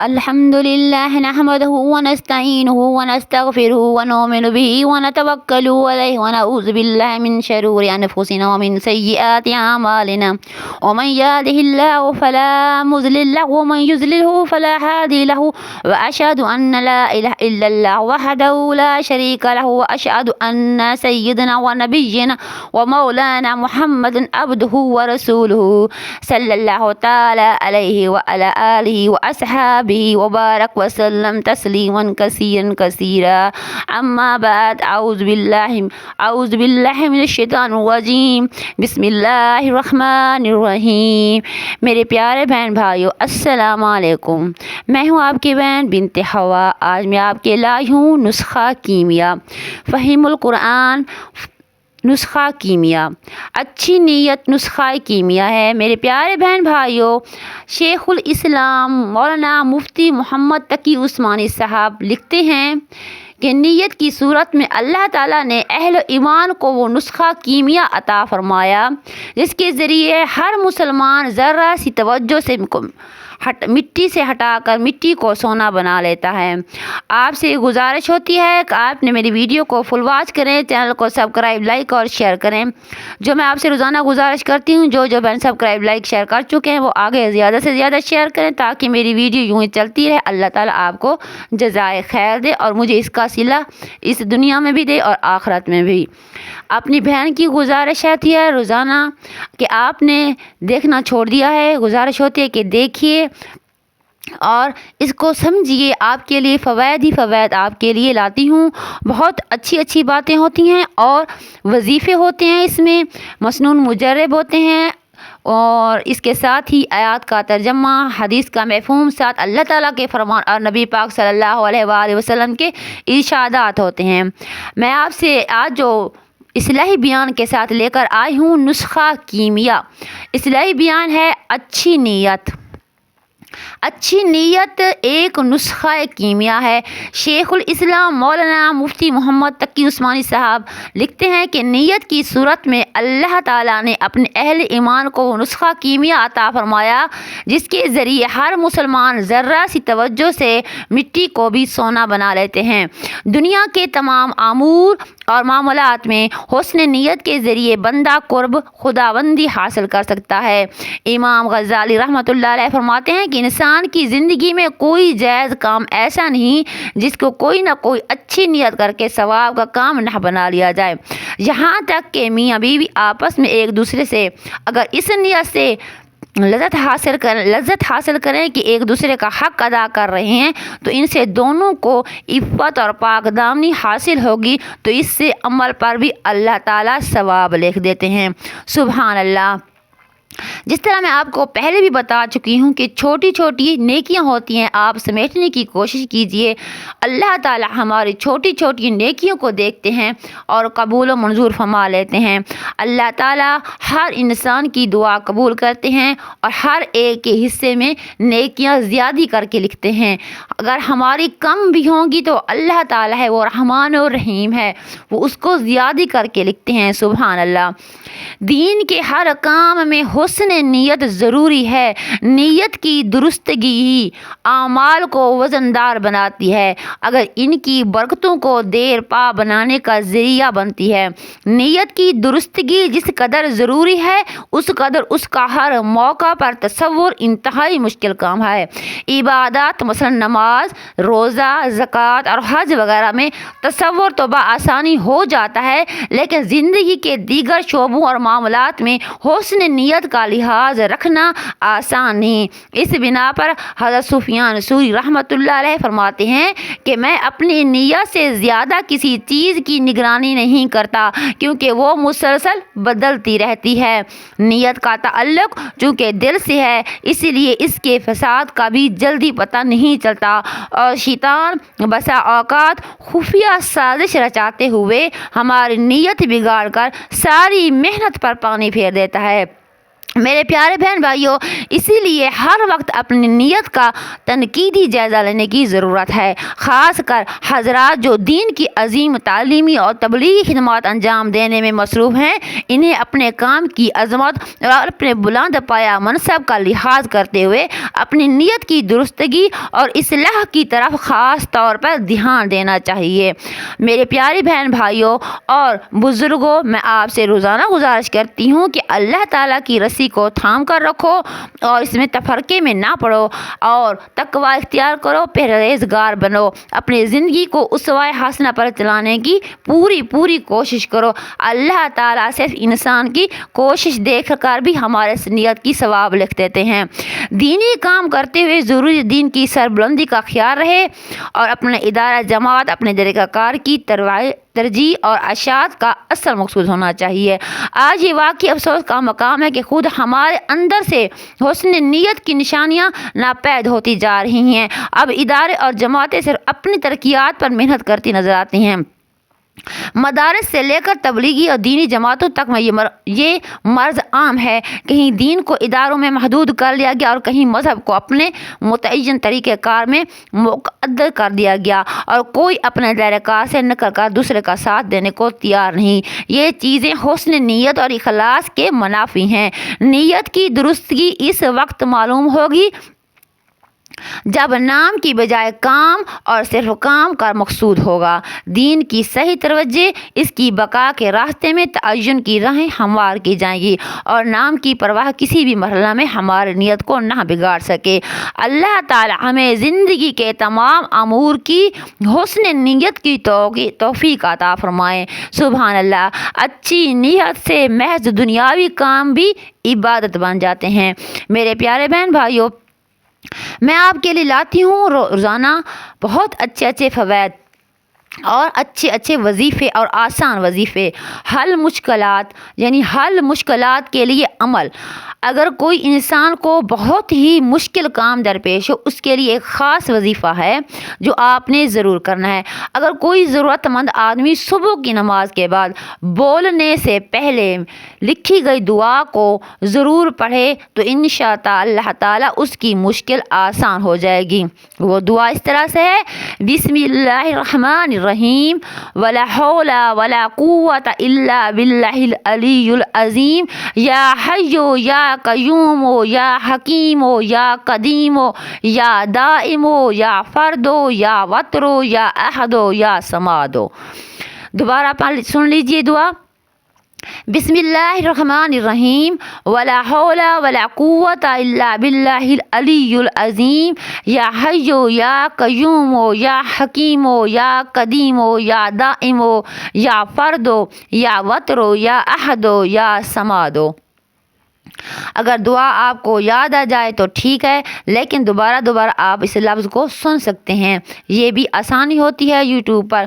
الحمد لله نحمده ونستعينه ونستغفره ونؤمن به ونتوكل عليه ونعوذ بالله من شرور أنفسنا ومن سيئات أعمالنا ومن يهده الله فلا مضل له ومن يضلله فلا هادي له وأشهد أن لا إله إلا الله وحده لا شريك له وأشهد أن سيدنا ونبينا ومولانا محمد عبده ورسوله صلى الله تعالى عليه وعلى آله وأصحابه وبارك وسلم تسليما كثيرا كثيرا. أما بعد أعوذ بالله من الشیطان الرجیم. بسم اللہ الرحمن الرحیم. میرے پیارے بہن بھائیو السلام علیکم. میں ہوں آپ کی بہن بنت ہوا. آج میں آپ کے لائی ہوں نسخہ کیمیا، فہم القرآن نسخہ کیمیا. اچھی نیت نسخہ کیمیا ہے. میرے پیارے بہن بھائیو، شیخ الاسلام مولانا مفتی محمد تقی عثمانی صاحب لکھتے ہیں کہ نیت کی صورت میں اللہ تعالیٰ نے اہل ایمان کو وہ نسخہ کیمیا عطا فرمایا جس کے ذریعے ہر مسلمان ذرہ سی توجہ سے مٹی سے ہٹا کر مٹی کو سونا بنا لیتا ہے. آپ سے گزارش ہوتی ہے کہ آپ نے میری ویڈیو کو فل واچ کریں، چینل کو سبسکرائب لائک اور شیئر کریں. جو میں آپ سے روزانہ گزارش کرتی ہوں، جو بہن سبسکرائب لائک شیئر کر چکے ہیں وہ آگے زیادہ سے زیادہ شیئر کریں تاکہ میری ویڈیو یوں ہی چلتی رہے. اللہ تعالیٰ آپ کو جزائے خیر دے اور مجھے اس کا صلہ اس دنیا میں بھی دے اور آخرت میں بھی. اپنی بہن کی گزارش آتی ہے روزانہ کہ آپ نے دیکھنا چھوڑ دیا ہے، گزارش ہوتی ہے کہ دیکھیے اور اس کو سمجھیے. آپ کے لیے فوائد ہی فوائد آپ کے لیے لاتی ہوں. بہت اچھی باتیں ہوتی ہیں اور وظیفے ہوتے ہیں، اس میں مسنون مجرب ہوتے ہیں اور اس کے ساتھ ہی آیات کا ترجمہ، حدیث کا مفہوم، ساتھ اللہ تعالیٰ کے فرمان اور نبی پاک صلی اللہ علیہ وآلہ وسلم کے ارشادات ہوتے ہیں. میں آپ سے آج جو اصلاحی بیان کے ساتھ لے کر آئی ہوں نسخہ کیمیا. اصلاحی بیان ہے اچھی نیت. اچھی نیت ایک نسخہ کیمیا ہے. شیخ الاسلام مولانا مفتی محمد تقی عثمانی صاحب لکھتے ہیں کہ نیت کی صورت میں اللہ تعالیٰ نے اپنے اہل ایمان کو وہ نسخہ کیمیا عطا فرمایا جس کے ذریعے ہر مسلمان ذرہ سی توجہ سے مٹی کو بھی سونا بنا لیتے ہیں. دنیا کے تمام امور اور معاملات میں حسن نیت کے ذریعے بندہ قرب خداوندی حاصل کر سکتا ہے. امام غزالی رحمۃ اللہ علیہ فرماتے ہیں کہ انسان کی زندگی میں کوئی جائز کام ایسا نہیں جس کو کوئی نہ کوئی اچھی نیت کر کے ثواب کا کام نہ بنا لیا جائے. یہاں تک کہ میاں بیوی آپس میں ایک دوسرے سے اگر اس نیت سے لذت حاصل کریں کہ ایک دوسرے کا حق ادا کر رہے ہیں تو ان سے دونوں کو عفت اور پاک دامنی حاصل ہوگی، تو اس سے عمل پر بھی اللہ تعالیٰ ثواب لکھ دیتے ہیں. سبحان اللہ. جس طرح میں آپ کو پہلے بھی بتا چکی ہوں کہ چھوٹی چھوٹی نیکیاں ہوتی ہیں، آپ سمیٹنے کی کوشش کیجئے. اللہ تعالی ہماری چھوٹی چھوٹی نیکیوں کو دیکھتے ہیں اور قبول و منظور فرما لیتے ہیں. اللہ تعالی ہر انسان کی دعا قبول کرتے ہیں اور ہر ایک کے حصے میں نیکیاں زیادہ کر کے لکھتے ہیں. اگر ہماری کم بھی ہوں گی تو اللہ تعالی ہے وہ رحمان و رحیم ہے، وہ اس کو زیادہ کر کے لکھتے ہیں. سبحان اللہ. دین کے ہر کام میں حسن نیت ضروری ہے. نیت کی درستگی ہی اعمال کو وزندار بناتی ہے. اگر ان کی برکتوں کو دیر پا بنانے کا ذریعہ بنتی ہے. نیت کی درستگی جس قدر ضروری ہے اس قدر اس کا ہر موقع پر تصور انتہائی مشکل کام ہے. عبادات مثلا نماز، روزہ، زکوٰۃ اور حج وغیرہ میں تصور تو بآسانی ہو جاتا ہے، لیکن زندگی کے دیگر شعبوں اور معاملات میں حسن نیت کا لحاظ رکھنا آسان نہیں. اس بنا پر حضرت سفیان ثوری رحمۃ اللہ علیہ فرماتے ہیں کہ میں اپنی نیت سے زیادہ کسی چیز کی نگرانی نہیں کرتا کیونکہ وہ مسلسل بدلتی رہتی ہے. نیت کا تعلق چونکہ دل سے ہے اس لیے اس کے فساد کا بھی جلدی پتہ نہیں چلتا اور شیطان بسا اوقات خفیہ سازش رچاتے ہوئے ہماری نیت بگاڑ کر ساری محنت پر پانی پھیر دیتا ہے. میرے پیارے بہن بھائیوں، اسی لیے ہر وقت اپنی نیت کا تنقیدی جائزہ لینے کی ضرورت ہے، خاص کر حضرات جو دین کی عظیم تعلیمی اور تبلیغی خدمات انجام دینے میں مصروف ہیں۔ انہیں اپنے کام کی عظمت اور اپنے بلند پایہ منصب کا لحاظ کرتے ہوئے اپنی نیت کی درستگی اور اصلاح کی طرف خاص طور پر دھیان دینا چاہیے۔ میرے پیارے بہن بھائیوں اور بزرگوں، میں آپ سے روزانہ گزارش کرتی ہوں کہ اللہ تعالیٰ کی رسی کو تھام کر رکھو اور اس میں تفرقے میں نہ پڑو اور تقوی اختیار کرو، پرہیزگار بنو، اپنی زندگی کو اسوہ حسنہ پر چلانے کی پوری کوشش کرو۔ اللہ تعالیٰ صرف انسان کی کوشش دیکھ کر بھی ہمارے نیت کی ثواب لکھ دیتے ہیں۔ دینی کام کرتے ہوئے ضروری دین کی سربلندی کا خیال رہے اور اپنے ادارہ جماعت، اپنے طریقہ کار کی ترجیح اور اشاعت کا اصل مقصود ہونا چاہیے۔ آج یہ واقعی افسوس کا مقام ہے کہ خود ہمارے اندر سے حسن نیت کی نشانیاں ناپید ہوتی جا رہی ہیں۔ اب ادارے اور جماعتیں صرف اپنی ترقیات پر محنت کرتی نظر آتی ہیں۔ مدارس سے لے کر تبلیغی اور دینی جماعتوں تک میں یہ مرض عام ہے، کہیں دین کو اداروں میں محدود کر لیا گیا اور کہیں مذہب کو اپنے متعین طریقہ کار میں مقدر کر دیا گیا، اور کوئی اپنے دائرہ کار سے نکل کر دوسرے کا ساتھ دینے کو تیار نہیں۔ یہ چیزیں حسن نیت اور اخلاص کے منافی ہیں۔ نیت کی درستگی اس وقت معلوم ہوگی جب نام کی بجائے کام اور صرف کام کا مقصود ہوگا۔ دین کی صحیح توجہ، اس کی بقا کے راستے میں تعین کی راہیں ہموار کی جائیں گی اور نام کی پرواہ کسی بھی مرحلہ میں ہماری نیت کو نہ بگاڑ سکے۔ اللہ تعالی ہمیں زندگی کے تمام امور کی حسن نیت کی توفیق عطا فرمائے۔ سبحان اللہ۔ اچھی نیت سے محض دنیاوی کام بھی عبادت بن جاتے ہیں۔ میرے پیارے بہن بھائیوں، میں آپ کے لیے لاتی ہوں روزانہ بہت اچھے فوائد اور اچھے وظیفے اور آسان وظیفے۔ حل مشکلات کے لیے عمل۔ اگر کوئی انسان کو بہت ہی مشکل کام درپیش ہو، اس کے لیے ایک خاص وظیفہ ہے جو آپ نے ضرور کرنا ہے۔ اگر کوئی ضرورت مند آدمی صبح کی نماز کے بعد بولنے سے پہلے لکھی گئی دعا کو ضرور پڑھے تو انشاءاللہ اللہ تعالیٰ اس کی مشکل آسان ہو جائے گی۔ وہ دعا اس طرح سے ہے: بسم اللہ الرحمن الرحیم، ولا حول ولا قوت الا باللہ العلی العظیم، یا حی یا قیوم یا حکیم یا قدیم یا دائم یا فرد یا وتر یا احد یا صمد۔ دوبارہ سن لیجئے دعا: بسم اللہ الرحمن الرحیم، ولا حول ولا قوت الا باللہ العلی العظیم، یا حی یا قیوم یا حکیم یا قدیم یا دائم یا فرد یا وتر یا احد یا صمد۔ اگر دعا آپ کو یاد آ جائے تو ٹھیک ہے، لیکن دوبارہ آپ اس لفظ کو سن سکتے ہیں، یہ بھی آسانی ہوتی ہے یوٹیوب پر،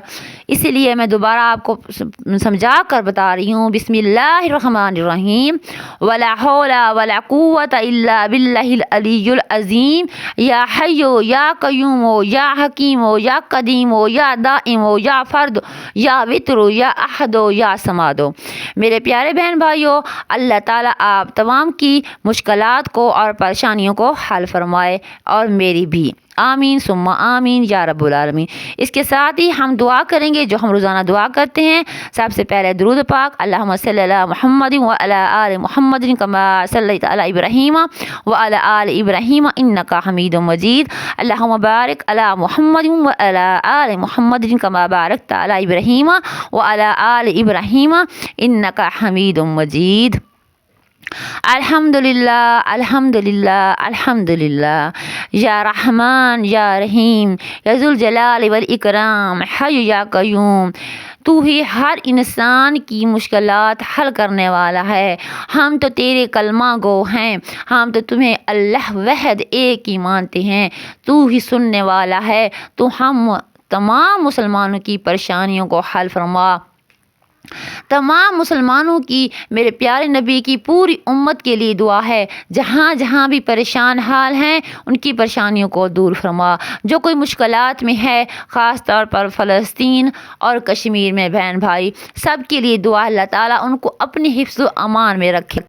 اسی لیے میں دوبارہ آپ کو سمجھا کر بتا رہی ہوں۔ بسم اللہ الرحمن الرحیم، ولا حول ولا قوت الا باللہ العلی العظیم، یا حی یا قیوم یا حکیم یا قدیم یا دائم یا فرد یا وتر یا احد یا صمد۔ میرے پیارے بہن بھائیوں، اللہ تعالیٰ آپ تمام کی مشکلات کو اور پریشانیوں کو حل فرمائے، اور میری بھی، آمین ثم آمین یا رب العالمین۔ اس کے ساتھ ہی ہم دعا کریں گے جو ہم روزانہ دعا کرتے ہیں۔ سب سے پہلے درود پاک: اللہم صلی علی محمد وعلی آل محمد کما صلیت علی ابراہیم وعلی آل ابراہیم انک حمید مجید۔ اللہم بارک علی محمد وعلی آل محمد کما بارکت علی ابراہیم وعلی آل ابراہیم انک حمید مجید۔ الحمدللہ الحمدللہ الحمدللہ، یا رحمان یا رحیم، یا ذوالجلال والاکرام، حی یا قیوم، تو ہی ہر انسان کی مشکلات حل کرنے والا ہے۔ ہم تو تیرے کلمہ گو ہیں، ہم تو تمہیں اللہ واحد ایک ہی مانتے ہیں، تو ہی سننے والا ہے، تو ہم تمام مسلمانوں کی پریشانیوں کو حل فرما۔ تمام مسلمانوں کی، میرے پیارے نبی کی پوری امت کے لیے دعا ہے، جہاں جہاں بھی پریشان حال ہیں ان کی پریشانیوں کو دور فرما۔ جو کوئی مشکلات میں ہے، خاص طور پر فلسطین اور کشمیر میں بہن بھائی، سب کے لیے دعا، اللہ تعالیٰ ان کو اپنی حفظ و امان میں رکھے۔